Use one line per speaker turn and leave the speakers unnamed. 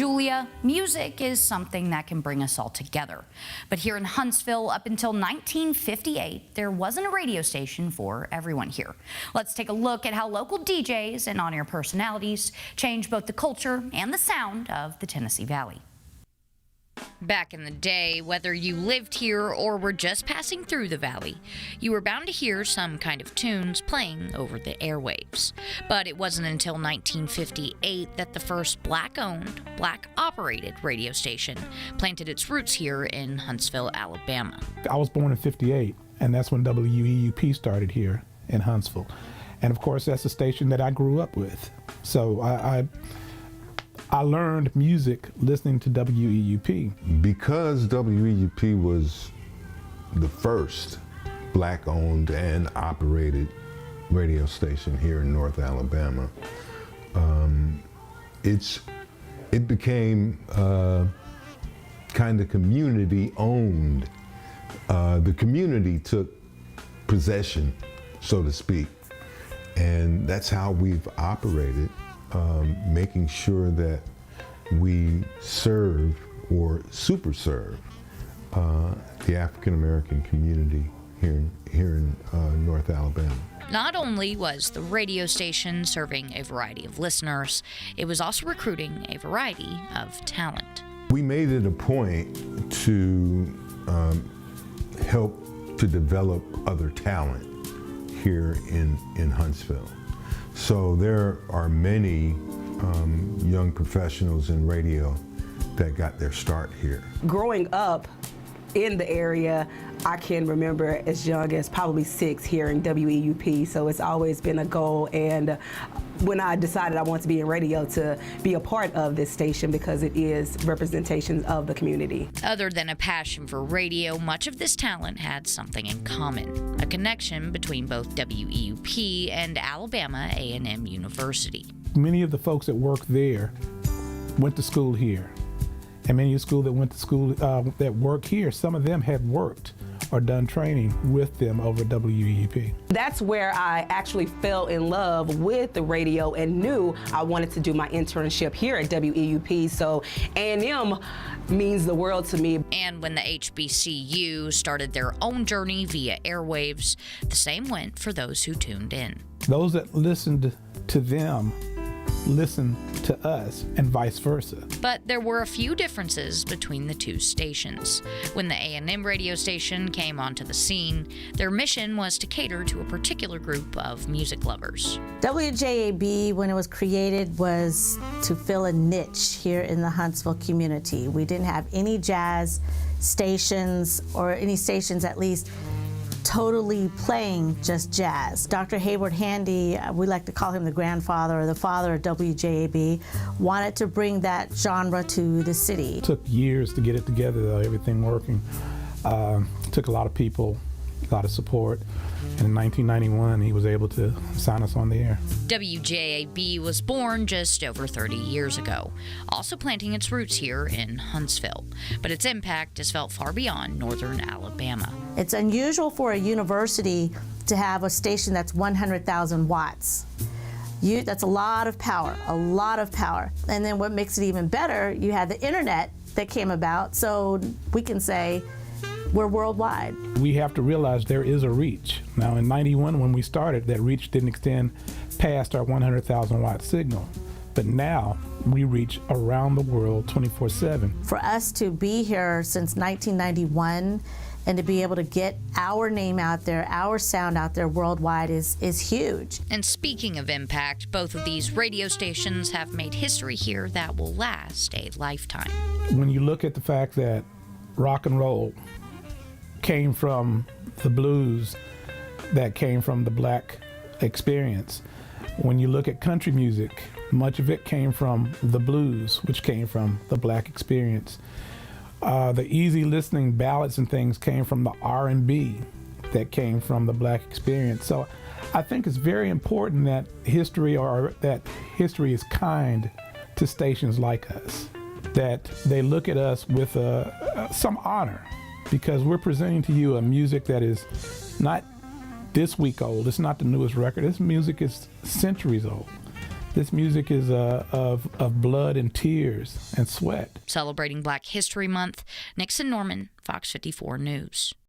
Julia, music is something that can bring us all together. But here in Huntsville, up until 1958, there wasn't a radio station for everyone here. Let's take a look at how local DJs and on-air personalities changed both the culture and the sound of the Tennessee Valley. Back in the day, whether you lived here or were just passing through the valley, you were bound to hear some kind of tunes playing over the airwaves. But it wasn't until 1958 that the first black-owned, black-operated radio station planted its roots here in Huntsville, Alabama. I
was born in '58, and that's when WEUP started here in Huntsville. And of course, that's the station that I grew up with. So I learned music listening to WEUP.
Because WEUP was the first black-owned and operated radio station here in North Alabama, it became kind of community-owned. The community took possession, so to speak, and that's how we've operated. Making sure that we serve or super serve the African American community here in North Alabama.
Not only was the radio station serving a variety of listeners, it was also recruiting a variety of talent.
We made it a point to help to develop other talent here in Huntsville. So there are many young professionals in radio that got their start here.
Growing up in the area, I can remember as young as probably 6 hearing WEUP, so it's always been a goal. And when I decided I wanted to be in radio, to be a part of this station because it is representation of the community.
Other than a passion for radio, much of this talent had something in common, a connection between both WEUP and Alabama A&M University.
Many of the folks that work there went to school here. And many of the school that went to school that work here, some of them had worked or done training with them over WEUP.
That's where I actually fell in love with the radio and knew I wanted to do my internship here at WEUP. So A&M means the world to me.
And when the HBCU started their own journey via airwaves, the same went for those who tuned in.
Those that listened to them listen to us and vice versa.
But there were a few differences between the two stations. When the A&M radio station came onto the scene, their mission was to cater to a particular group of music lovers.
WJAB, when it was created, was to fill a niche here in the Huntsville community. We didn't have any jazz stations, or any stations at least totally playing just jazz. Dr. Hayward Handy, we like to call him the grandfather or the father of WJAB, wanted to bring that genre to the city.
It took years to get it together, though, everything working. Took a lot of people, a lot of support. And in 1991, he was able to sign us on the air.
WJAB was born just over 30 years ago, also planting its roots here in Huntsville. But its impact is felt far beyond northern Alabama.
It's unusual for a university to have a station that's 100,000 watts. That's a lot of power, a lot of power. And then what makes it even better, you had the internet that came about, so we can say we're worldwide.
We have to realize there is a reach. Now in '91 when we started, that reach didn't extend past our 100,000 watt signal. But now we reach around the world 24/7.
For us to be here since 1991 and to be able to get our name out there, our sound out there worldwide is huge.
And speaking of impact, both of these radio stations have made history here that will last a lifetime.
When you look at the fact that rock and roll came from the blues, that came from the black experience. When you look at country music, much of it came from the blues, which came from the black experience. The easy listening ballads and things came from the R&B that came from the black experience. So I think it's very important that history is kind to stations like us, that they look at us with some honor, because we're presenting to you a music that is not this week old. It's not the newest record. This music is centuries old. This music is of blood and tears and sweat.
Celebrating Black History Month, Nixon Norman, Fox 54 News.